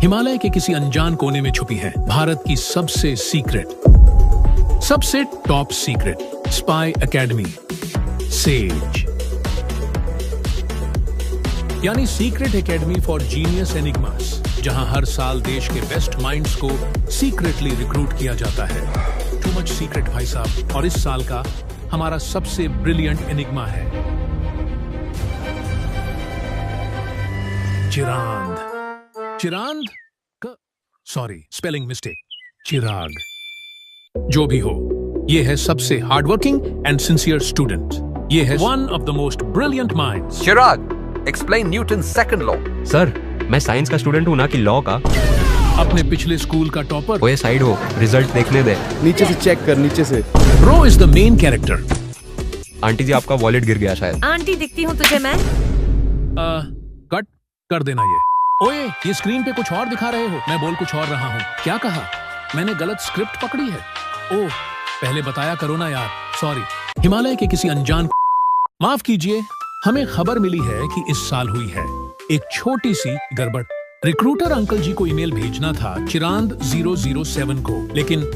हिमालय के किसी अनजान कोने में छुपी है भारत की सबसे top secret spy academy SAGE, यानी secret academy for genius enigmas, जहां हर साल देश के बेस्ट माइंड्स को सीक्रेटली रिक्रूट किया जाता है। टू मच सीक्रेट भाई साहब। और इस साल का हमारा सबसे ब्रिलियंट एनिग्मा है चिरांद सॉरी, स्पेलिंग मिस्टेक, चिराग। जो भी हो, ये है सबसे हार्डवर्किंग एंड सिंसियर स्टूडेंट। ये है one of the most brilliant minds. Chirag, explain Newton second law. Sir, मैं साइंस का स्टूडेंट हूँ ना कि लॉ का। अपने पिछले स्कूल का टॉपर। ओए साइड हो, रिजल्ट देखने दे। नीचे से चेक कर, नीचे से। Bro is the main character. Aunty ji, आपका वॉलेट गिर गया शायद। आंटी दिखती हूँ तुझे मैं? कट कर देना ये। ओए, ये स्क्रीन पे कुछ और दिखा रहे हो, मैं बोल कुछ और रहा हूँ। क्या कहा? मैंने गलत स्क्रिप्ट पकड़ी है। ओह, पहले बताया करो ना यार, सॉरी। हिमालय के किसी अनजान, माफ कीजिए, हमें खबर मिली है कि इस साल हुई है एक छोटी सी गड़बड़। रिक्रूटर अंकल जी को ईमेल भेजना था चिरांद 007 को, लेकिन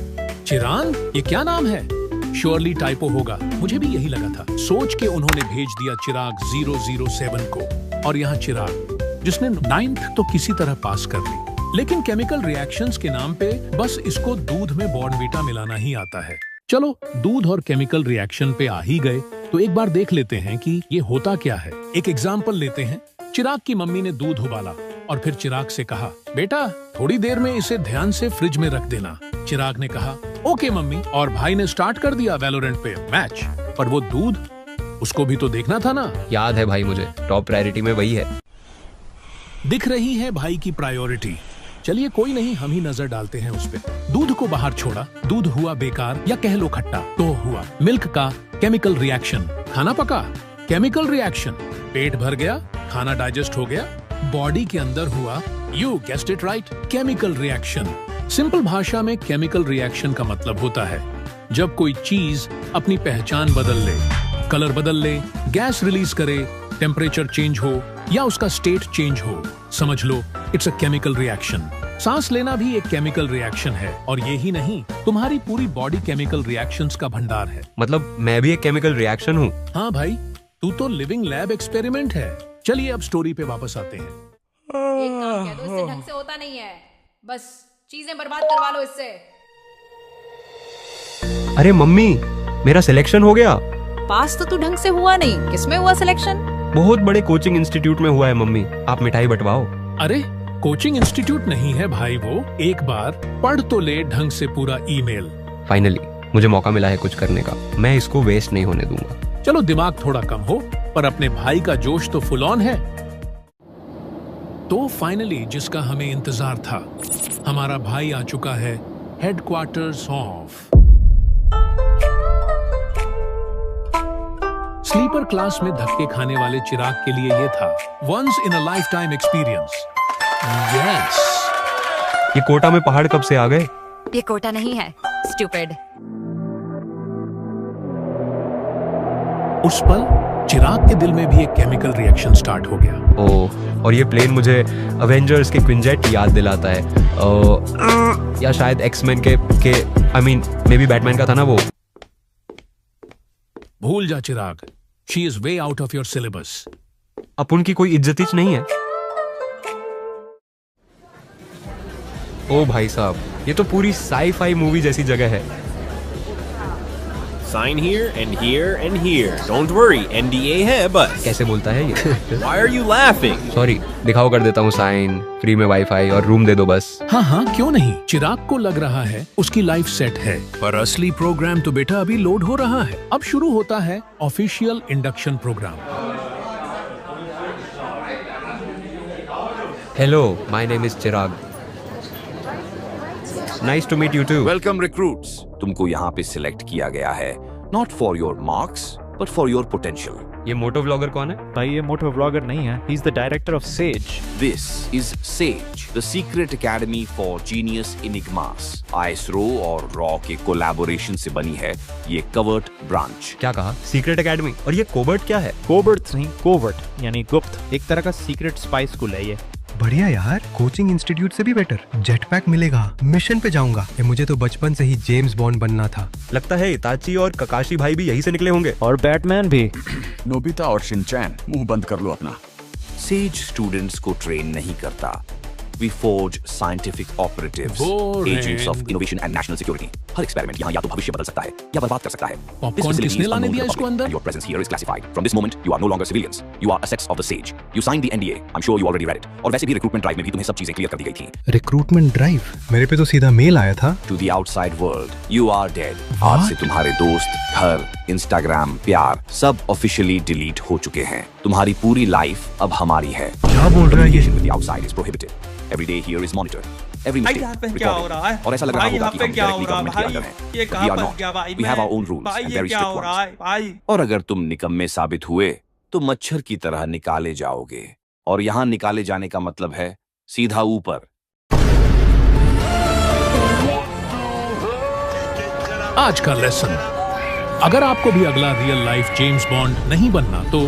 चिरांद, ये क्या नाम है? श्योरली टाइपो होगा, मुझे भी यही लगा था। सोच के उन्होंने भेज दिया चिराग 007 को। और यहाँ चिराग, जिसने 9th तो किसी तरह पास कर ली, लेकिन केमिकल रिएक्शंस के नाम पे बस इसको दूध में बॉर्नवीटा मिलाना ही आता है। चलो, दूध और केमिकल रिएक्शन पे आ ही गए तो एक बार देख लेते हैं कि ये होता क्या है। एक एग्जाम्पल लेते हैं। चिराग की मम्मी ने दूध उबाला और फिर चिराग से कहा, बेटा थोड़ी देर में इसे ध्यान से फ्रिज में रख देना। चिराग ने कहा, ओके मम्मी, और भाई ने स्टार्ट कर दिया वैलोरेंट पे मैच। पर वो दूध, उसको भी तो देखना था ना। याद है भाई मुझे, टॉप प्रायोरिटी में वही है। दिख रही है भाई की प्रायोरिटी। चलिए कोई नहीं, हम ही नजर डालते हैं उस पे। दूध को बाहर छोड़ा, दूध हुआ बेकार या कह लो खट्टा। तो हुआ मिल्क का केमिकल रिएक्शन। खाना पका, केमिकल रिएक्शन। पेट भर गया, खाना डाइजेस्ट हो गया, बॉडी के अंदर हुआ, you guessed it right, chemical reaction. Simple भाषा में केमिकल रिएक्शन का मतलब होता है जब कोई चीज अपनी पहचान बदल ले, कलर बदल ले, गैस रिलीज करे, टेम्परेचर चेंज हो या उसका स्टेट चेंज हो। समझ लो, इट्स अ केमिकल रिएक्शन। सांस लेना भी एक केमिकल रिएक्शन है। और ये ही नहीं, तुम्हारी पूरी बॉडी केमिकल रिएक्शंस का भंडार है। मतलब मैं भी एक केमिकल रिएक्शन हूँ? हाँ भाई, तू तो लिविंग लैब एक्सपेरिमेंट है। चलिए अब स्टोरी पे वापस आते हैं। एक काम कह दो, इससे ढंग से होता नहीं है, बस चीजें बर्बाद करवा लो इससे। अरे मम्मी, मेरा सिलेक्शन हो गया। पास तो तू ढंग से हुआ नहीं, किसमें हुआ सिलेक्शन? बहुत बड़े कोचिंग इंस्टीट्यूट में हुआ है मम्मी, आप मिठाई बंटवाओ। अरे कोचिंग इंस्टीट्यूट नहीं है भाई वो, एक बार पढ़ तो ले ढंग से पूरा ईमेल। फाइनली मुझे मौका मिला है कुछ करने का, मैं इसको वेस्ट नहीं होने दूंगा। चलो दिमाग थोड़ा कम हो, पर अपने भाई का जोश तो फुल ऑन है। तो फाइनली जिसका हमें इंतजार था, हमारा भाई आ चुका है हेडक्वार्टर्स ऑफ। स्लीपर क्लास में धक्के खाने वाले चिराग के लिए ये था once in a lifetime experience. Yes. ये कोटा में पहाड़ कब से आ गए? ये कोटा नहीं है, स्टूपिड। उस पल चिराग के दिल में भी एक केमिकल रिएक्शन स्टार्ट हो गया। ओह, और ये प्लेन मुझे अवेंजर्स के क्विंजेट याद दिलाता है। या शायद एक्समैन के I mean maybe Batman का था ना वो। भूल जा Chirag, she is way out of your syllabus. अपन की कोई इज्जत ही नहीं है। ओ भाई साहब, ये तो पूरी साई-फाई मूवी जैसी जगह है। Sign here and here and here. Don't worry, NDA है बस। कैसे बोलता है ये? Why are you laughing? Sorry, दिखाओ कर देता हूँ साइन, फ्री में वाईफाई और रूम दे दो बस। हाँ हाँ, क्यों नहीं। चिराग को लग रहा है उसकी लाइफ सेट है, पर असली प्रोग्राम तो बेटा अभी लोड हो रहा है। अब शुरू होता है official induction program. Hello, my name is Chirag. Nice to meet you too. Welcome recruits, तुमको यहाँ पे सिलेक्ट किया गया है not for your marks but for your potential. ये मोटो व्लॉगर कौन है? भाई ये मोटो व्लॉगर नहीं है, he is the director of SAGE. This is SAGE, the secret academy for genius enigmas. ISRO और रॉ के कोलैबोरेशन से बनी है ये कवर्ट ब्रांच। क्या कहा? Secret academy. और ये कोवर्ट क्या है? कोवर्ट नहीं, कोवर्ट यानी गुप्त, एक तरह का सीक्रेट स्पाई स्कूल है ये। बढ़िया यार, कोचिंग इंस्टीट्यूट से भी बेटर। जेट पैक मिलेगा, मिशन पे जाऊंगा। मुझे तो बचपन से ही जेम्स बॉन्ड बनना था। लगता है इताची और ककाशी भाई भी यहीं से निकले होंगे। और बैटमैन भी। नोबिता और शिनचैन, मुंह बंद कर लो अपना। सेज स्टूडेंट्स को ट्रेन नहीं करता। We forge scientific operatives, agents of innovation and national security. Her experiment यहाँ या तो भविष्य बदल सकता है या बर्बाद कर सकता है। पॉपकॉर्न किसने लाने दिया इसको अंदर? Your presence here is classified. From this moment, you are no longer civilians. You are assets of the Sage. You signed the NDA. I'm sure you already read it. और वैसे भी recruitment drive में भी तुम्हें सब चीजें clear कर दी गई थी। Recruitment drive? मेरे पे तो सीधा मेल आया था। To the outside world, you are dead. आज से तुम्हारे दोस्त, घर, Instagram, प्यार सब officially delete हो चुके हैं। तुम्हारी पूरी लाइफ अब हमारी है। क्या बोल रहा है ये? With the outside is prohibited. Every day here is monitored. Every mistake क्या हो रहा है? और ऐसा लग रहा होगा कि हम क्या हो directly रहा government के अंदर है? हैं। ये We कहाँ are फंस not. गया भाई? We have our own rules भाई and ये very क्या strict हो रहा है ones. भाई? और अगर तुम निकम्मे साबित हुए तो मच्छर की तरह निकाले जाओगे। और यहाँ निकाले जाने का मतलब है सीधा ऊपर। आज का लेसन, अगर आपको भी अगला रियल लाइफ जेम्स बॉन्ड नहीं बनना तो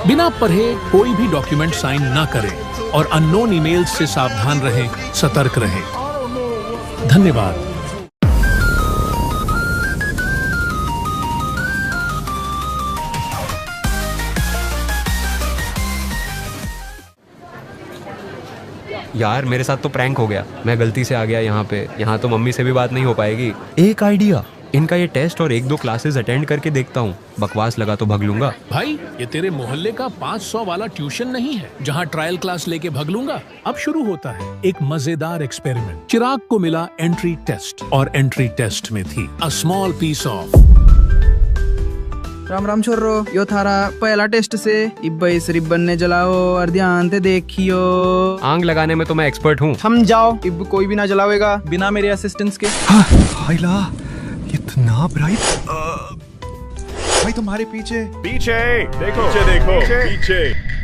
बिना पढ़े कोई भी डॉक्यूमेंट साइन ना करें और अननोन ईमेल्स से सावधान रहें, सतर्क रहें। धन्यवाद। यार मेरे साथ तो प्रैंक हो गया। मैं गलती से आ गया यहाँ पे। यहाँ तो मम्मी से भी बात नहीं हो पाएगी। एक आइडिया, इनका ये टेस्ट और 1-2 क्लासेस अटेंड करके देखता हूँ। बकवास लगा तो भग लूंगा। भाई ये तेरे मोहल्ले का 500 वाला ट्यूशन नहीं है जहाँ ट्रायल क्लास लेके भग लूंगा। अब शुरू होता है एक मजेदार एक्सपेरिमेंट। चिराग को मिला एंट्री टेस्ट और एंट्री टेस्ट में थी a small piece of. Ram Ram छोरो, यो थारा पहला टेस्ट से। इब्बा इस रिबन ने जलाओ और ध्यान से देखियो। आग लगाने में तो मैं एक्सपर्ट हूँ। हम जाओ, इब कोई भी ना जलावेगा बिना मेरे असिस्टेंस के। हाइला, इतना ब्राइट। भाई तुम्हारे पीछे। पीछे देखो, पीछे देखो, पीछे।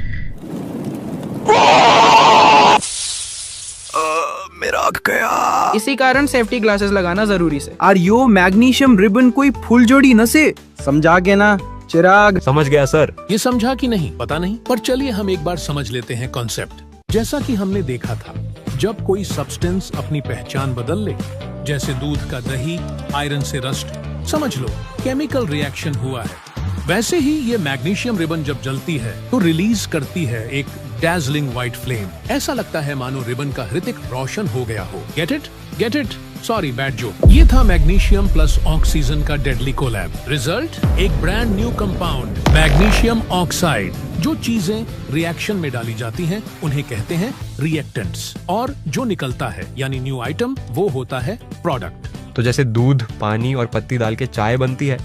मेरा आग गया। इसी कारण सेफ्टी ग्लासेस लगाना जरूरी से। और यो मैग्नीशियम रिबन कोई फुल जोड़ी न से। समझा के ना चिराग? समझ गया सर। ये समझा कि नहीं पता नहीं, पर चलिए हम एक बार समझ लेते हैं कॉन्सेप्ट। जैसा कि हमने देखा था, जब कोई सब्सटेंस अपनी पहचान बदल ले, जैसे दूध का दही आयरन से रस्ट, समझ लो केमिकल रिएक्शन हुआ है। वैसे ही ये मैग्नीशियम रिबन जब जलती है तो रिलीज करती है एक डैज़लिंग व्हाइट फ्लेम। ऐसा लगता है मानो रिबन का हृतिक रोशन हो गया हो। Get it? Get it? Sorry, bad joke. ये था मैग्नीशियम प्लस ऑक्सीजन का डेडली कोलैब। रिजल्ट, एक brand new compound magnesium oxide. जो चीजें रिएक्शन में डाली जाती हैं उन्हें कहते हैं रिएक्टेंट्स, और जो निकलता है यानी न्यू आइटम वो होता है प्रोडक्ट। तो जैसे दूध, पानी और पत्ती डाल के चाय बनती है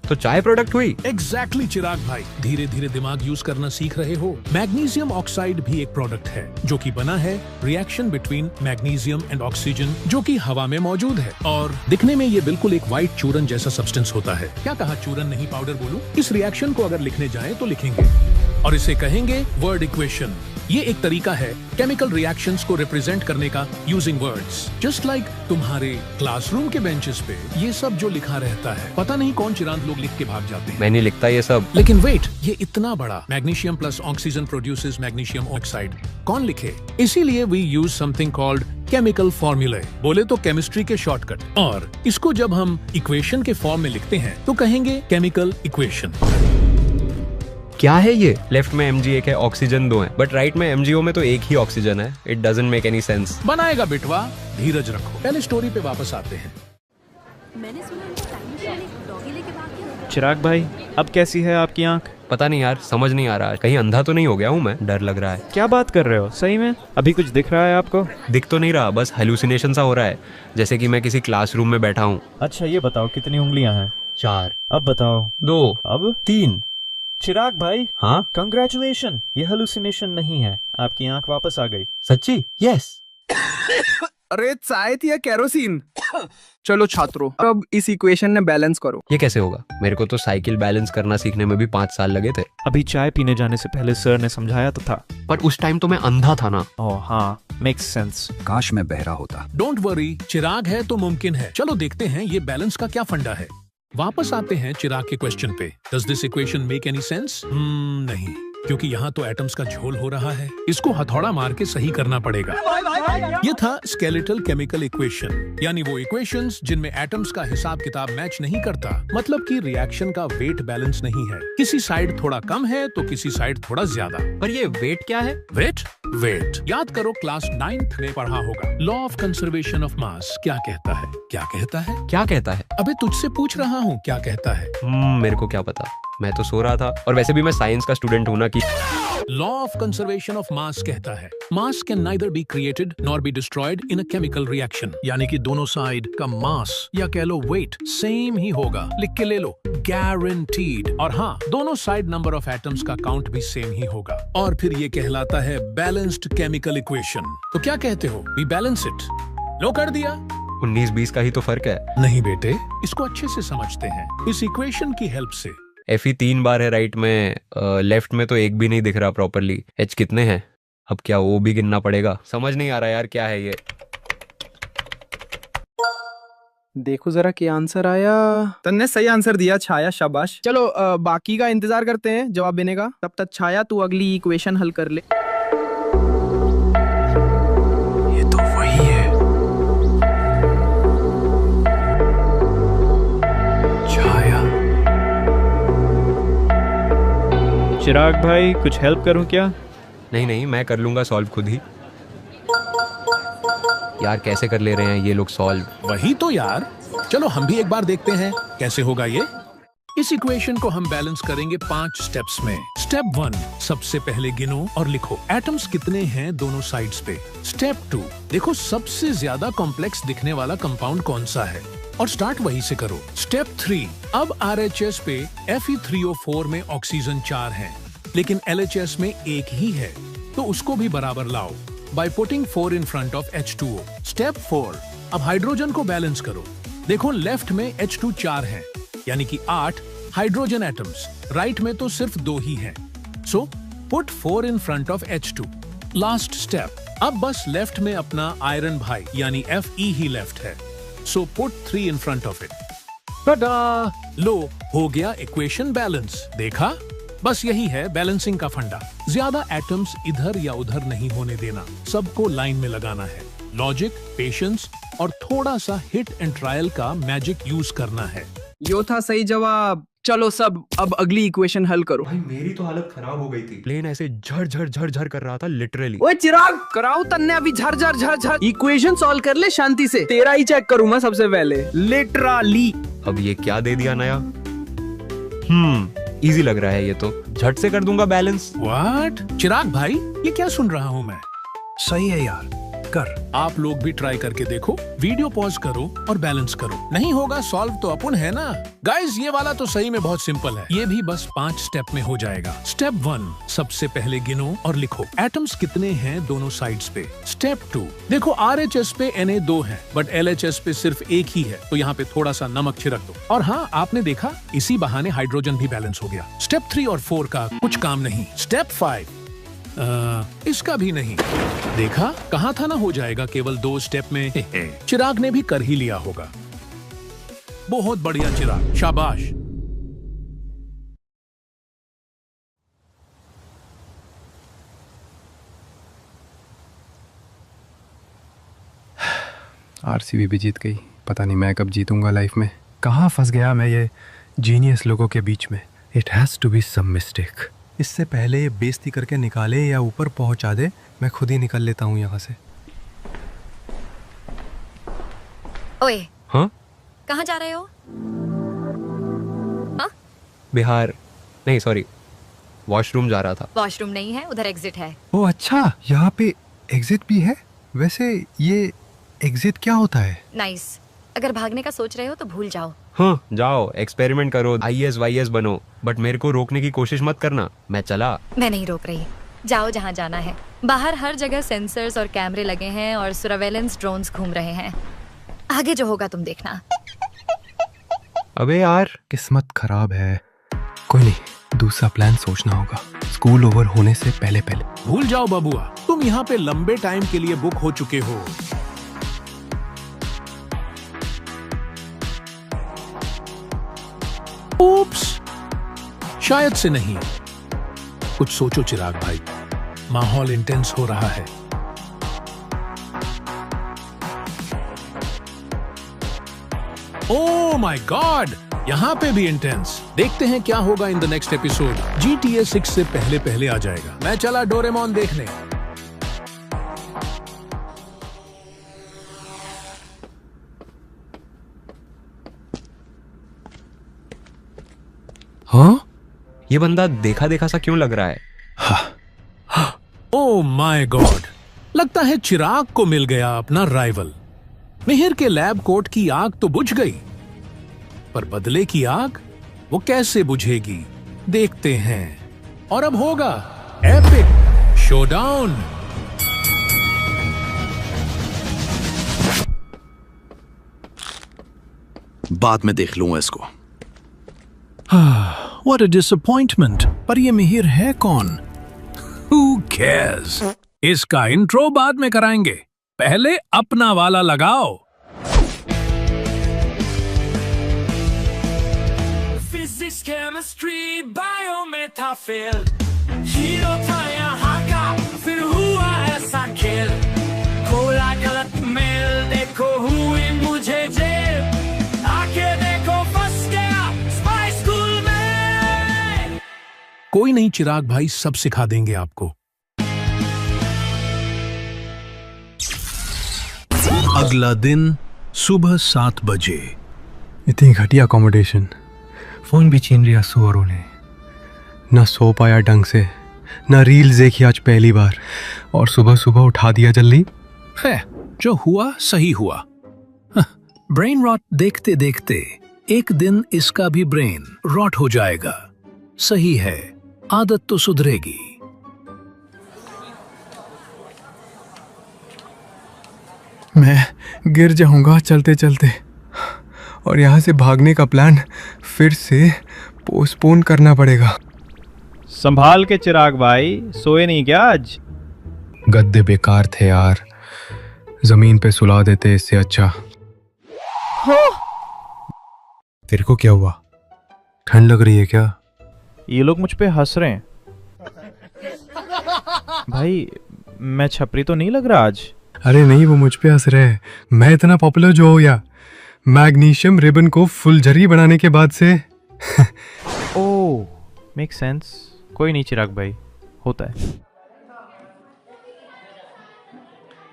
तो चाय प्रोडक्ट हुई। एग्जैक्टली चिराग भाई, धीरे धीरे दिमाग यूज करना सीख रहे हो। मैग्नीशियम ऑक्साइड भी एक प्रोडक्ट है जो कि बना है reaction between magnesium and oxygen, जो कि हवा में मौजूद है। और दिखने में ये बिल्कुल एक व्हाइट चूरन जैसा सब्सटेंस होता है। क्या कहा, चूरन नहीं पाउडर बोलूं? इस रिएक्शन को अगर लिखने जाएं तो लिखेंगे और इसे कहेंगे वर्ड इक्वेशन। ये एक तरीका है केमिकल रिएक्शंस को रिप्रेजेंट करने का यूजिंग वर्ड्स। जस्ट लाइक तुम्हारे क्लासरूम के बेंचेस पे ये सब जो लिखा रहता है, पता नहीं कौन चिरांत लोग लिख के भाग जाते हैं। मैं नहीं लिखता ये सब। लेकिन वेट, ये इतना बड़ा magnesium plus oxygen produces magnesium oxide, कौन लिखे? इसीलिए we use something called chemical formulae, बोले तो केमिस्ट्री के शॉर्टकट। और इसको जब हम इक्वेशन के फॉर्म में लिखते हैं तो कहेंगे केमिकल इक्वेशन। क्या है ये? लेफ्ट में Mg एक है, ऑक्सीजन 2 है, बट राइट में MgO में तो एक ही ऑक्सीजन है। It doesn't make any sense. बनाएगा बिटवा, धीरज रखो। पहले स्टोरी पे वापस आते हैं। मैंने सुना इनको टाइम मशीन एक डॉगी लेके भाग गया। चिराग भाई, अब कैसी है आपकी आंख? पता नहीं यार, समझ नहीं आ रहा। कहीं अंधा तो नहीं हो गया हूँ मैं? डर लग रहा है। क्या बात कर रहे हो? सही में अभी कुछ दिख रहा है आपको? दिख तो नहीं रहा, बस हेलुसिनेशन सा हो रहा है, जैसे कि मैं किसी क्लासरूम में बैठा हूँ। अच्छा ये बताओ, कितनी उंगलियां हैं? 4। अब बताओ। 2। अब 3। चिराग भाई, हाँ कंग्रेचुलेशन, ये हेलुसिनेशन नहीं है, आपकी आंख वापस आ गई। सच्ची? यस। अरे चाय थी या केरोसिन? चलो छात्रों, अब इस इक्वेशन ने बैलेंस करो। ये कैसे होगा? मेरे को तो साइकिल बैलेंस करना सीखने में भी 5 साल लगे थे। अभी चाय पीने जाने से पहले सर ने समझाया तो था, पर उस टाइम तो मैं अंधा था ना। ओह हाँ, मेक्स सेंस। काश मैं बहरा होता। डोंट वरी, चिराग है तो मुमकिन है। चलो देखते हैं ये बैलेंस का क्या फंडा है। वापस आते हैं चिराग के क्वेश्चन पे। Does this equation make any sense? नहीं। क्योंकि यहाँ तो एटम्स का झोल हो रहा है। इसको हथौड़ा मार के सही करना पड़ेगा। ये था स्केलेटल केमिकल इक्वेशन, यानी वो इक्वेशंस जिनमें एटम्स का हिसाब किताब मैच नहीं करता, मतलब कि रिएक्शन का वेट बैलेंस नहीं है। किसी साइड थोड़ा कम है तो किसी साइड थोड़ा ज्यादा। पर ये वेट क्या है? वेट याद करो, क्लास 9th में पढ़ा होगा। Law of conservation of mass क्या कहता है? क्या कहता है? अबे तुझसे पूछ रहा हूँ, क्या कहता है? मेरे को क्या पता, मैं तो सो रहा था। और वैसे भी मैं साइंस का स्टूडेंट हूँ ना कि law of conservation of mass कहता है मास can neither be created nor be destroyed in a chemical reaction, यानी कि दोनों साइड का मास या कह लो वेट सेम ही होगा। लिख के ले लो, गारंटीड। और हाँ, दोनों साइड नंबर ऑफ एटम्स का काउंट भी सेम ही होगा। और फिर ये कहलाता है बैलेंस्ड केमिकल इक्वेशन। तो क्या कहते हो? We balance it. लो कर दिया। 19-20 का ही तो फर्क है। नहीं बेटे, इसको अच्छे से समझते हैं इस इक्वेशन की हेल्प से। Fe 3 बार है राइट में, लेफ्ट में तो एक भी नहीं दिख रहा प्रॉपरली। H कितने हैं? अब क्या वो भी गिनना पड़ेगा? समझ नहीं आ रहा यार, क्या है ये? देखो जरा क्या आंसर आया। तन्ने सही आंसर दिया छाया, शाबाश। चलो बाकी का इंतजार करते हैं जवाब देने का। तब तक छाया तू अगली इक्वेशन हल कर ले। ये तो वही है, छाया। चिराग भाई, कुछ हेल्प करूं क्या? नहीं, मैं कर लूंगा सॉल्व खुद ही। यार कैसे कर ले रहे हैं ये लोग सॉल्व? वही तो यार। चलो हम भी एक बार देखते हैं कैसे होगा ये। इस इक्वेशन को हम बैलेंस करेंगे 5 स्टेप्स में। स्टेप 1, सबसे पहले गिनो और लिखो एटम्स कितने हैं दोनों साइड्स पे। स्टेप 2, देखो सबसे ज्यादा कॉम्प्लेक्स दिखने वाला कंपाउंड कौन सा है और स्टार्ट वहीं से करो। स्टेप 3, अब RHS पे Fe3O4 में ऑक्सीजन 4 है, लेकिन LHS में 1 ही है, तो उसको भी बराबर लाओ by putting 4 in front of H2O. Step 4, अब हाइड्रोजन को बैलेंस करो। देखो लेफ्ट में H2 4 है, यानी कि 8 हाइड्रोजन एटम्स, राइट में तो सिर्फ 2 ही हैं। So put 4 in front of H2. Last step, अब बस लेफ्ट में अपना आयरन भाई यानी Fe ही लेफ्ट है, so put 3 in front of it. टा-डा! लो, हो गया इक्वेशन बैलेंस। देखा, बस यही है बैलेंसिंग का फंडा। ज्यादा एटम्स इधर या उधर नहीं होने देना, सबको लाइन में लगाना है। लॉजिक, पेशेंस और थोड़ा सा हिट एंड ट्रायल का मैजिक यूज करना है। यो था सही जवाब। चलो सब, अब अगली इक्वेशन हल करो। भाई मेरी तो हालत खराब हो गई थी। प्लेन ऐसे झर कर रहा था लिटरली। ओए चिराग, कराओ तन्ने अभी झर। इक्वेशन सॉल्व कर ले शांति से। तेरा ही चेक करूंगा सबसे पहले, लिटरली। अब ये क्या दे दिया नया? इजी लग रहा है ये तो, झट से कर दूंगा बैलेंस। व्हाट? चिराग भाई, ये क्या सुन रहा हूँ मैं? सही है यार, कर। आप लोग भी ट्राई करके देखो, वीडियो पॉज करो और बैलेंस करो। नहीं होगा सॉल्व तो अपन है ना। गाइस, ये वाला तो सही में बहुत सिंपल है, ये भी बस 5 स्टेप में हो जाएगा। स्टेप 1, सबसे पहले गिनो और लिखो एटम्स कितने हैं दोनों साइड्स पे। स्टेप 2, देखो RHS पे Na 2 है, बट LHS पे सिर्फ 1 ही है, तो यहाँ पे थोड़ा सा नमक छिड़क दो। और हाँ, आपने देखा, इसी बहाने हाइड्रोजन भी बैलेंस हो गया। स्टेप 3 और 4 का कुछ काम नहीं। स्टेप 5, इसका भी नहीं। देखा, कहा था ना हो जाएगा केवल 2 स्टेप में। चिराग ने भी कर ही लिया होगा। बहुत बढ़िया चिराग, शाबाश। RCB भी जीत गई। पता नहीं मैं कब जीतूंगा लाइफ में। कहाँ फंस गया मैं ये जीनियस लोगों के बीच में। It has to be some mistake. इससे पहले ये बेइज्जती करके निकाले या ऊपर पहुंचा दे, मैं खुद ही निकल लेता हूँ यहाँ से। ओए, हाँ? कहाँ जा रहे हो? हाँ? बिहार नहीं, सॉरी, वॉशरूम जा रहा था। वॉशरूम नहीं है, उधर एग्जिट है। ओह अच्छा, यहाँ पे एग्जिट भी है। वैसे ये एग्जिट क्या होता है? नाइस। अगर भागने का सोच रहे हो तो भूल जाओ। हाँ, जाओ एक्सपेरिमेंट करो, IAS YAS बनो, बट मेरे को रोकने की कोशिश मत करना। मैं चला। मैं नहीं रोक रही, जाओ जहाँ जाना है। बाहर हर जगह सेंसर्स और कैमरे लगे हैं और सर्वेलेंस ड्रोन्स घूम रहे हैं। आगे जो होगा तुम देखना। अबे यार, किस्मत खराब है। कोई नहीं, दूसरा प्लान सोचना होगा। स्कूल ओवर होने से पहले। भूल जाओ बबुआ, तुम यहाँ पे लंबे टाइम के लिए बुक हो चुके हो। उप्स, शायद से नहीं। कुछ सोचो चिराग भाई, माहौल इंटेंस हो रहा है। ओह माय गॉड, यहाँ पे भी इंटेंस। देखते हैं क्या होगा in the next episode. GTA 6 से पहले पहले आ जाएगा। मैं चला डोरेमोन देखने। हाँ, ये बंदा देखा देखा सा क्यों लग रहा है? ओह माय गॉड, लगता है चिराग को मिल गया अपना राइवल। मिहिर के लैब कोट की आग तो बुझ गई, पर बदले की आग वो कैसे बुझेगी, देखते हैं। और अब होगा एपिक शोडाउन। बाद में देख लूंगा इसको। What a disappointment। पर ये मिहिर है कौन? Who cares? इसका इंट्रो बाद में कराएंगे, पहले अपना वाला लगाओ। फिजिक्स, केमिस्ट्री, बायो में था फेल, हीरो था यहाँ का, फिर हुआ ऐसा खेल, खोला गलत मेल, देखो हुई मुझे जेल, आके देखो फंस गया स्पाई स्कूल में। कोई नहीं चिराग भाई, सब सिखा देंगे आपको। अगला दिन सुबह 7 बजे। इतनी घटिया अकोमोडेशन, फोन भी छीन लिया सुअरों ने, ना सो पाया ढंग से, ना रील्स देखी आज पहली बार, और सुबह सुबह उठा दिया जल्दी। है, जो हुआ सही हुआ। ब्रेन रॉट देखते देखते एक दिन इसका भी ब्रेन रॉट हो जाएगा। सही है, आदत तो सुधरेगी। मैं गिर जाऊंगा चलते चलते, और यहाँ से भागने का प्लान फिर से पोस्टपोन करना पड़ेगा। संभाल के चिराग भाई, सोए नहीं क्या आज? गद्दे बेकार थे यार, जमीन पे सुला देते इससे अच्छा। तेरे को क्या हुआ? ठंड लग रही है क्या? ये लोग मुझ पे हंस रहे हैं। भाई मैं छपरी तो नहीं लग रहा आज? अरे नहीं, वो मुझ पे हंस रहे हैं। मैं इतना पॉपुलर जो हो गया, मैग्नीशियम रिबन को फुलझड़ी बनाने के बाद से। ओह, मेक सेंस। कोई नहीं चिराग भाई, होता है।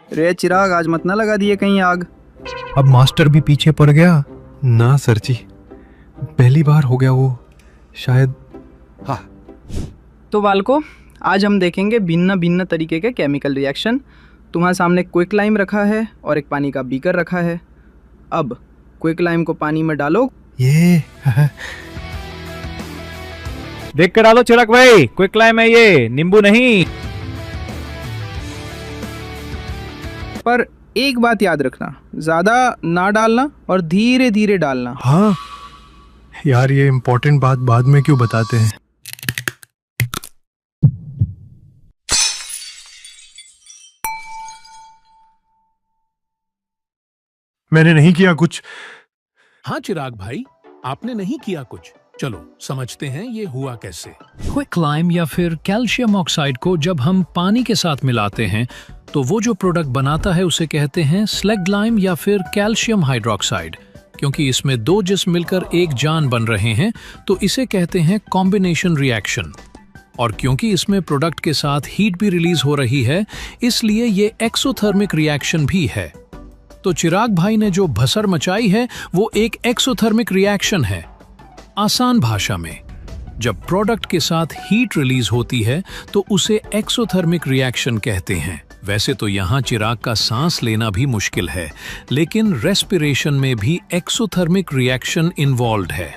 रे चिराग, आज मत ना लगा दिए कहीं आग। अब मास्टर भी पीछे पड़ गया ना सर जी, पहली बार हो गया वो शायद। हाँ, तो बालको, आज हम देखेंगे भिन्न भिन्न तरीके के केमिकल रिएक्शन। तुम्हारे सामने क्विक लाइम रखा है और एक पानी का बीकर रखा है। अब क्विक लाइम को पानी में डालो। ये देख कर डालो चिराग भाई, क्विक लाइम है ये, नींबू नहीं। पर एक बात याद रखना, ज्यादा ना डालना और धीरे धीरे डालना। हाँ यार, ये इम्पोर्टेंट बात बाद में क्यों बताते हैं? मैंने नहीं किया कुछ। हाँ चिराग भाई, आपने नहीं किया कुछ। चलो समझते हैं ये हुआ कैसे। क्विक लाइम या फिर कैल्शियम ऑक्साइड को जब हम पानी के साथ मिलाते हैं तो वो जो प्रोडक्ट बनाता है उसे कहते हैं स्लैग लाइम या फिर कैल्शियम हाइड्रोक्साइड। क्योंकि इसमें दो जिस्म मिलकर एक जान बन रहे हैं तो इसे कहते हैं कॉम्बिनेशन रिएक्शन। और क्योंकि इसमें प्रोडक्ट के साथ हीट भी रिलीज हो रही है, इसलिए ये एक्सोथर्मिक रिएक्शन भी है। तो चिराग भाई ने जो भसर मचाई है वो एक एक्सोथर्मिक रिएक्शन है। आसान भाषा में, जब प्रोडक्ट के साथ हीट रिलीज होती है तो उसे एक्सोथर्मिक रिएक्शन कहते हैं। वैसे तो यहाँ चिराग का सांस लेना भी मुश्किल है, लेकिन रेस्पिरेशन में भी एक्सोथर्मिक रिएक्शन इन्वॉल्व्ड है।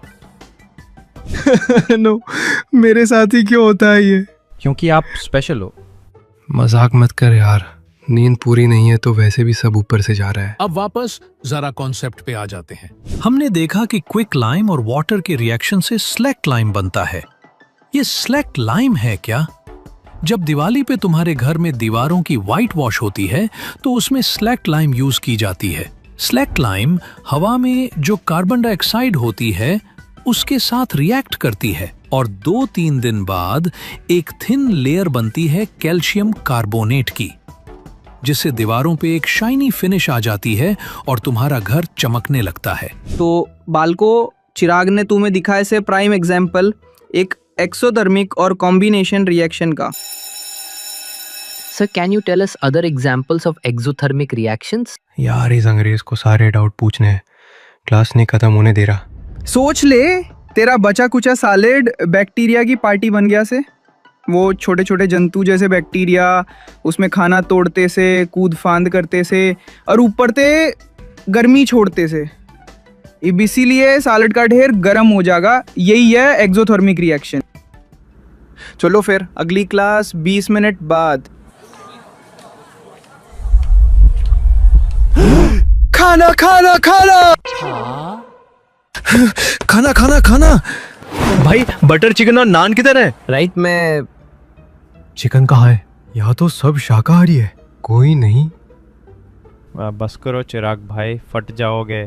नो, मेरे साथ ही क्यों होता है ये? क्योंकि आप स्पेशल हो। मजाक मत कर यार, नींद पूरी नहीं है तो वैसे भी सब ऊपर से जा रहा है। अब वापस जरा कॉन्सेप्ट पे आ जाते हैं। हमने देखा कि क्विक लाइम और वाटर के रिएक्शन से स्लैग लाइम बनता है। ये स्लैग लाइम है क्या? जब दिवाली पे तुम्हारे घर में दीवारों की व्हाइट वॉश होती है तो उसमें स्लैग लाइम यूज की जाती है। स्लैग लाइम हवा में जो कार्बन डाइऑक्साइड होती है उसके साथ रिएक्ट करती है और 2-3 दिन बाद एक थिन लेयर बनती है कैल्शियम कार्बोनेट की, जिससे दीवारों पे एक शाइनी फिनिश आ जाती है और तुम्हारा घर चमकने लगता है। तो बालको, चिराग ने तुम्हें दिखाया से प्राइम एग्जाम्पल एक एक्सोथर्मिक और कॉम्बिनेशन रिएक्शन का। Sir, can you tell us other examples of exothermic reactions? यार इस अंग्रेज को सारे डाउट पूछने हैं, क्लास नहीं खत्म होने दे रहा। सोच ले, तेरा बचा कुचा सैलेड बैक्टीरिया की पार्टी बन गया से। वो छोटे छोटे जंतु जैसे बैक्टीरिया उसमें खाना तोड़ते से, कूद फांद करते से और ऊपर से गर्मी छोड़ते से, इसीलिए सैलेड का ढेर गर्म हो जाएगा। यही है एक्सोथर्मिक रिएक्शन। चलो फिर अगली क्लास 20 मिनट बाद। खाना खाना खाना खाना खाना खाना। भाई बटर चिकन और नान किधर है? राइट में। चिकन कहाँ है? यहाँ तो सब शाकाहारी है। कोई नहीं। बस करो चिराग भाई, फट जाओगे।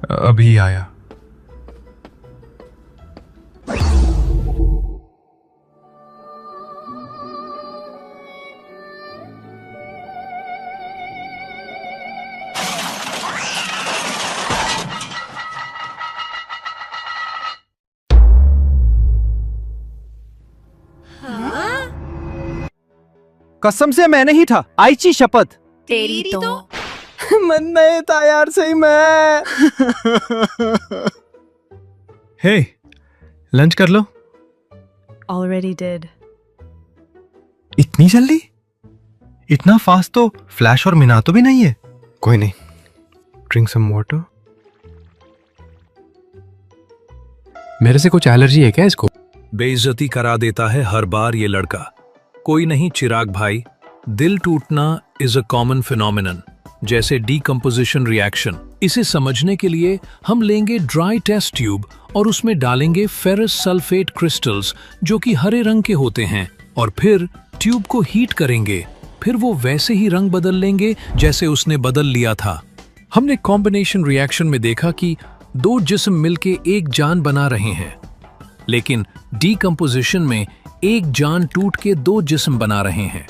अभी आया। कसम से मैं नहीं था, आईची शपथ। तेरी तो मन नहीं था यार, सही मैं। हे, लंच कर लो। Already did. इतनी जल्दी? इतना फास्ट तो फ्लैश और मिनातो भी नहीं है। कोई नहीं, ड्रिंक सम वाटर। मेरे से कुछ एलर्जी है क्या इसको? बेइज्जती करा देता है हर बार ये लड़का। कोई नहीं चिराग भाई, दिल टूटना इज अ कॉमन फिनोमिनन, जैसे डीकम्पोजिशन रिएक्शन। इसे समझने के लिए हम लेंगे ड्राई टेस्ट ट्यूब और उसमें डालेंगे फेरस सल्फेट क्रिस्टल्स जो कि हरे रंग के होते हैं, और फिर ट्यूब को हीट करेंगे। फिर वो वैसे ही रंग बदल लेंगे जैसे उसने बदल लिया था। हमने कॉम्बिनेशन रिएक्शन में देखा कि 2 जिस्म मिलके एक जान बना रहे हैं, लेकिन डीकम्पोजिशन में एक जान टूट के 2 जिस्म बना रहे हैं।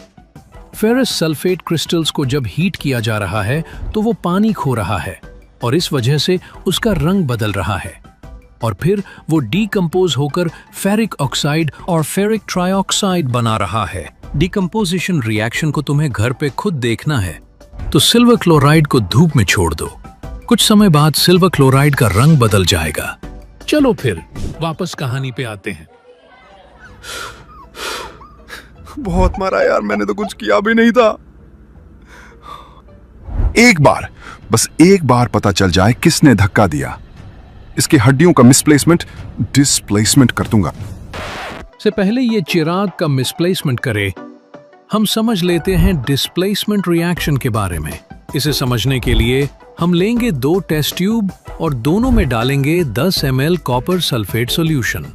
फेरस सल्फेट क्रिस्टल्स को जब हीट किया जा रहा है तो वो पानी खो रहा है और इस वजह से उसका रंग बदल रहा है, और फिर वो डीकम्पोज होकर फेरिक ऑक्साइड और फेरिक ट्राइऑक्साइड बना रहा है। डीकम्पोजिशन रिएक्शन को तुम्हें घर पे खुद देखना है तो सिल्वर क्लोराइड को धूप में छोड़ दो। कुछ समय बाद सिल्वर क्लोराइड का रंग बदल जाएगा। चलो फिर वापस कहानी पे आते हैं। बहुत मारा यार, मैंने तो कुछ किया भी नहीं था। एक बार, बस एक बार पता चल जाए किसने धक्का दिया, इसकी हड्डियों का मिसप्लेसमेंट डिस्प्लेसमेंट कर दूंगा। से पहले ये चिराग का मिसप्लेसमेंट करे, हम समझ लेते हैं डिस्प्लेसमेंट रिएक्शन के बारे में। इसे समझने के लिए हम लेंगे 2 टेस्ट ट्यूब और दोनों में डालेंगे 10 ml कॉपर सल्फेट सॉल्यूशन।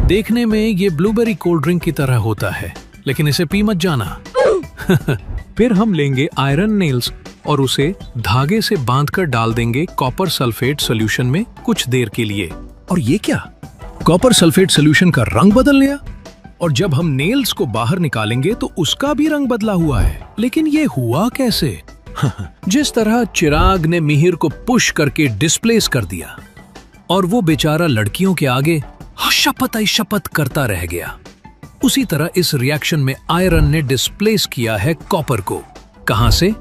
देखने में ये ब्लूबेरी कोल्ड ड्रिंक की तरह होता है, लेकिन इसे पी मत जाना। फिर हम लेंगे आयरन नेल्स और उसे धागे से बांधकर डाल देंगे कॉपर सल्फेट सॉल्यूशन में कुछ देर के लिए। और ये क्या, कॉपर सल्फेट सॉल्यूशन का रंग बदल गया, और जब हम नेल्स को बाहर निकालेंगे तो उसका भी रंग बदला हुआ है। लेकिन ये हुआ कैसे? जिस तरह चिराग ने मिहिर को पुश करके डिस्प्लेस कर दिया और वो बेचारा लड़कियों के आगे शपथ करता रह गया, उसी तरह इस रिएक्शन में आयरन ने डिस्प्लेस किया है कॉपर को। कहां से?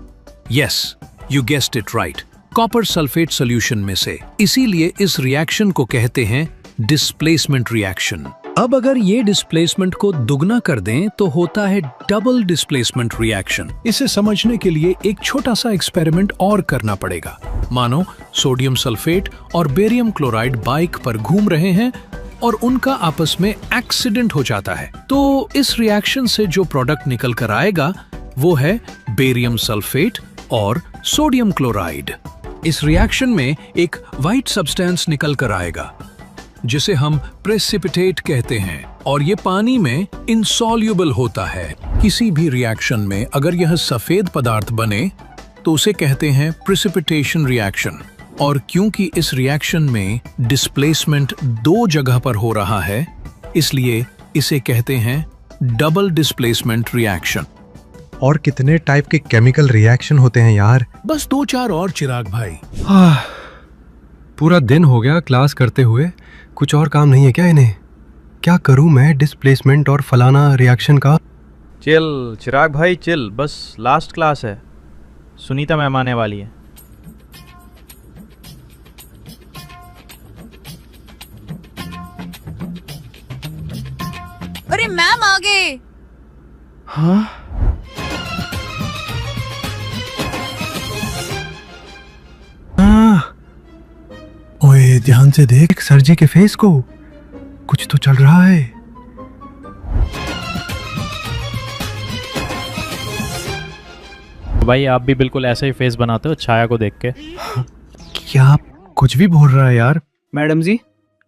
Yes, you guessed it right, copper sulphate solution में से। इसीलिए इस रिएक्शन को कहते हैं डिस्प्लेसमेंट रिएक्शन। अब अगर ये डिस्प्लेसमेंट को दुगना कर दें तो होता है डबल डिस्प्लेसमेंट रिएक्शन। इसे समझने के लिए एक छोटा सा एक्सपेरिमेंट और करना पड़ेगा। मानो सोडियम सल्फेट और बेरियम क्लोराइड बाइक पर घूम रहे हैं और उनका आपस में एक्सीडेंट हो जाता है, तो इस रिएक्शन से जो प्रोडक्ट निकल कर आएगा वो है बेरियम सल्फेट और सोडियम क्लोराइड। इस रिएक्शन में एक व्हाइट सब्सटेंस निकल कर आएगा जिसे हम प्रेसिपिटेट कहते हैं, और ये पानी में इनसॉल्युबल होता है। किसी भी रिएक्शन में अगर यह सफेद पदार्थ बने तो उसे कहते हैं प्रेसिपिटेशन रिएक्शन, और क्योंकि इस रिएक्शन में डिस्प्लेसमेंट 2 जगह पर हो रहा है, इसलिए इसे कहते हैं डबल डिस्प्लेसमेंट रिएक्शन। और कितने टाइप के केमिकल रिएक्शन होते हैं यार? बस 2-4 और चिराग भाई। पूरा दिन हो गया क्लास करते हुए, कुछ और काम नहीं है क्या इन्हें? क्या करूं मैं डिस्प्लेसमेंट और फलाना रिएक्शन का? चिल चिराग भाई चिल, बस लास्ट क्लास है, सुनीता मैम आने वाली है। अरे मैम आ गए। हाँ? ओए ध्यान से देख सर जी के फेस को, कुछ तो चल रहा है। भाई आप भी बिल्कुल ऐसा ही फेस बनाते हो छाया को देख के। क्या कुछ भी बोल रहा है यार? Madam ji,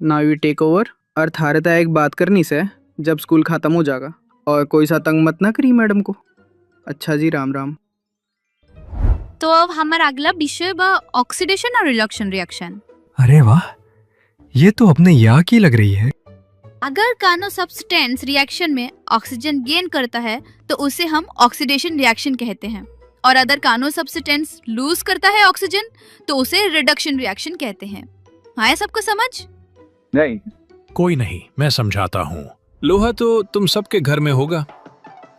now you take over. Arth आ रहा था एक बात करनी से जब स्कूल खत्म हो जाएगा, और कोई सा तंग मत ना करी मैडम को। अच्छा जी, राम राम। तो अब हमारा अगला विषय बा ऑक्सीडेशन और रिडक्शन रिएक्शन। अरे वाह, ये तो अपने यहाँ की लग रही है। अगर कानो सब्सटेंस रिएक्शन में ऑक्सीजन गेन करता है तो उसे हम ऑक्सीडेशन रिएक्शन कहते हैं, और अगर कानो सब्सटेंस लूज करता है ऑक्सीजन तो उसे रिडक्शन रिएक्शन कहते हैं। आया सबको समझ? नहीं, कोई नहीं, मैं समझाता हूँ। लोहा तो तुम सबके घर में होगा।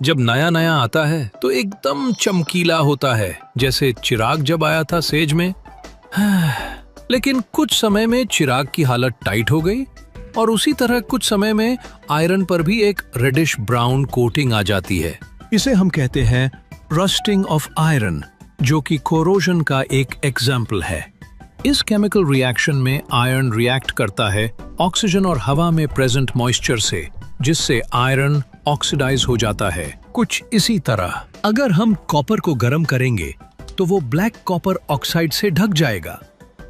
जब नया नया आता है तो एकदम चमकीला होता है, जैसे चिराग जब आया था सेज में। लेकिन कुछ समय में चिराग की हालत टाइट हो गई, और उसी तरह कुछ समय में आयरन पर भी एक रेडिश ब्राउन कोटिंग आ जाती है। इसे हम कहते हैं रस्टिंग ऑफ आयरन, जो कि कोरोजन का एक एग्जाम्पल है। इस केमिकल रिएक्शन में आयरन रिएक्ट करता है ऑक्सीजन और हवा में प्रेजेंट मॉइस्चर से, जिससे आयरन ऑक्सीडाइज हो जाता है। कुछ इसी तरह अगर हम कॉपर को गर्म करेंगे तो वो ब्लैक कॉपर ऑक्साइड से ढक जाएगा।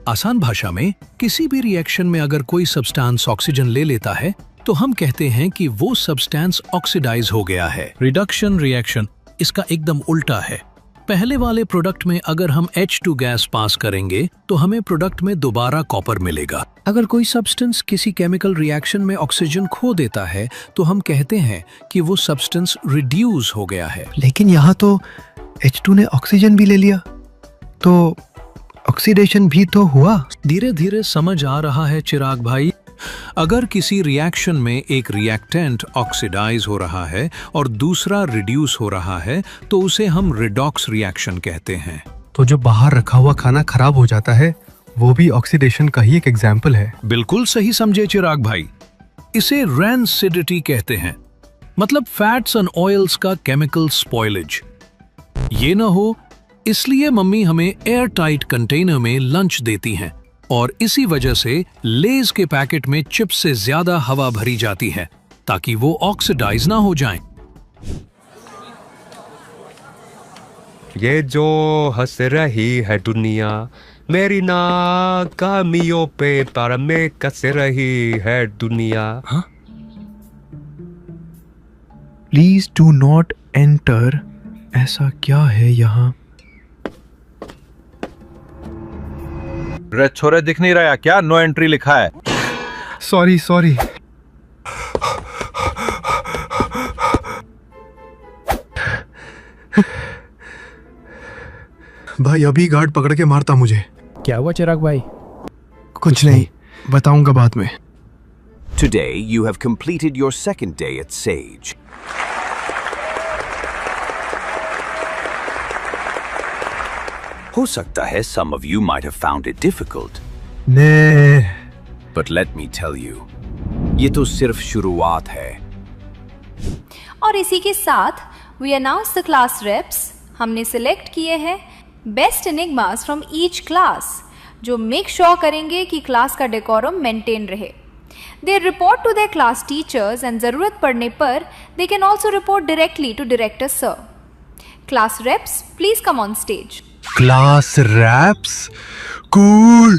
आसान भाषा में, किसी भी रिएक्शन में अगर कोई सब्सटेंस ऑक्सीजन ले लेता है तो हम कहते हैं कि वो सब्सटेंस ऑक्सीडाइज हो गया है। रिडक्शन रिएक्शन इसका एकदम उल्टा है। पहले वाले प्रोडक्ट में अगर हम H2 गैस पास करेंगे तो हमें प्रोडक्ट में दोबारा कॉपर मिलेगा। अगर कोई सब्सटेंस किसी केमिकल रिएक्शन में ऑक्सीजन खो देता है तो हम कहते हैं कि वो सब्सटेंस रिड्यूस हो गया है। लेकिन यहाँ तो H2 ने ऑक्सीजन भी ले लिया, तो ऑक्सीडेशन भी तो हुआ। धीरे धीरे समझ आ रहा है चिराग भाई। अगर किसी रिएक्शन में एक रिएक्टेंट ऑक्सीडाइज हो रहा है और दूसरा रिड्यूस हो रहा है तो उसे हम रिडॉक्स रिएक्शन कहते हैं। तो जो बाहर रखा हुआ खाना खराब हो जाता है वो भी ऑक्सीडेशन का ही एक एग्जाम्पल है। बिल्कुल सही समझे चिराग भाई। इसे रैंसिडिटी कहते हैं, मतलब फैट्स एंड ऑयल्स का केमिकल स्पॉइलेज। ये ना हो इसलिए मम्मी हमें एयर टाइट कंटेनर में लंच देती हैं, और इसी वजह से लेज के पैकेट में चिप्स से ज्यादा हवा भरी जाती है ताकि वो ऑक्सीडाइज ना हो जाएं। ये जो हंस रही है दुनिया मेरी नाकामियों पे पर में कस रही है दुनिया। Please do not enter. ऐसा क्या है यहाँ? रे छोरे, दिख नहीं रहा क्या? नो एंट्री लिखा है। Sorry sorry. भाई अभी गार्ड पकड़ के मारता मुझे। क्या हुआ चिराग भाई? कुछ नहीं, बताऊंगा बाद में। Today you have completed your second day at Sage. हो सकता है some of you might have found it difficult. Nee. But let me tell you, ये तो सिर्फ शुरुआत है। और इसी के साथ we announce the class reps। हमने सिलेक्ट किए हैं best enigmas from each class, जो मेक श्योर करेंगे कि क्लास का डेकोरम मेंटेन रहे। They report to their class teachers and जरूरत पड़ने पर they can also report directly to director sir. Class reps please come on stage. Class reps? Cool.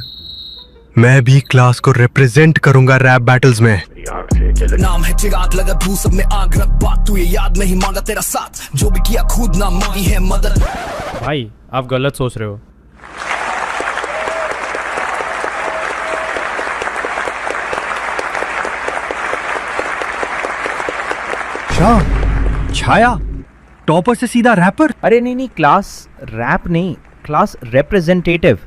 मैं भी क्लास को रिप्रेजेंट करूंगा रैप बैटल्स में। नाम है चिराग, लगा तू सब में आग, रख बात तू ये याद, नहीं मांगा तेरा साथ, जो भी किया खुद ना मांगी है मदद। भाई आप गलत सोच रहे हो। अच्छा, छाया टॉपर से सीधा रैपर। अरे नहीं नहीं, क्लास रैप नहीं, क्लास रिप्रेजेंटेटिव।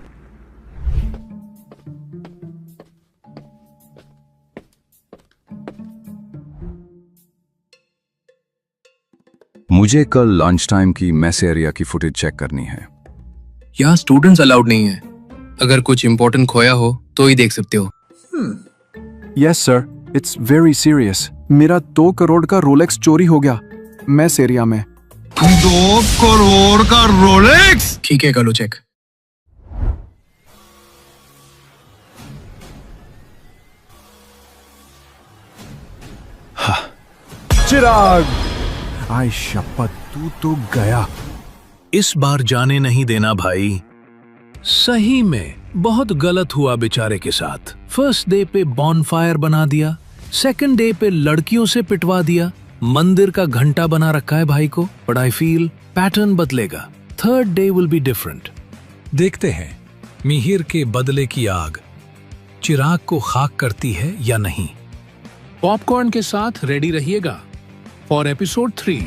मुझे कल लंच टाइम की मेस एरिया की फुटेज चेक करनी है। यहाँ स्टूडेंट्स अलाउड नहीं है। अगर कुछ इंपॉर्टेंट खोया हो तो ही देख सकते हो। Yes sir, it's very serious. मेरा 2 करोड़ का रोलेक्स चोरी हो गया मेस एरिया में। 2 करोड़ का रोलेक्स? ठीक है, कर लो चेक। चिराग, आय शपथ, तू तो गया। इस बार जाने नहीं देना भाई। सही में बहुत गलत हुआ बेचारे के साथ। फर्स्ट डे पे बॉनफायर बना दिया, सेकंड डे पे लड़कियों से पिटवा दिया, मंदिर का घंटा बना रखा है भाई को। बट आई फील पैटर्न बदलेगा। Third day will be different. देखते हैं मिहिर के बदले की आग चिराग को खाक करती है या नहीं। पॉपकॉर्न के साथ रेडी रहिएगा फॉर एपिसोड 3।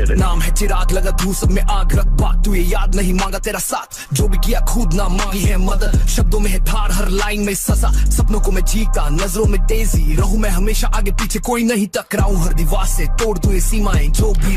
नाम है चिराग, लगा तू सब में आग, रख बात तू ये याद, नहीं मांगा तेरा साथ, जो भी किया खुद ना मांगी है मदद। शब्दों में है धार, हर लाइन में सजा, सपनों को मैं जीता, नजरों में तेजी, रहूं मैं हमेशा आगे पीछे, कोई नहीं टकराऊं हर दीवार से, तोड़ दूं ये सीमाएं जो भी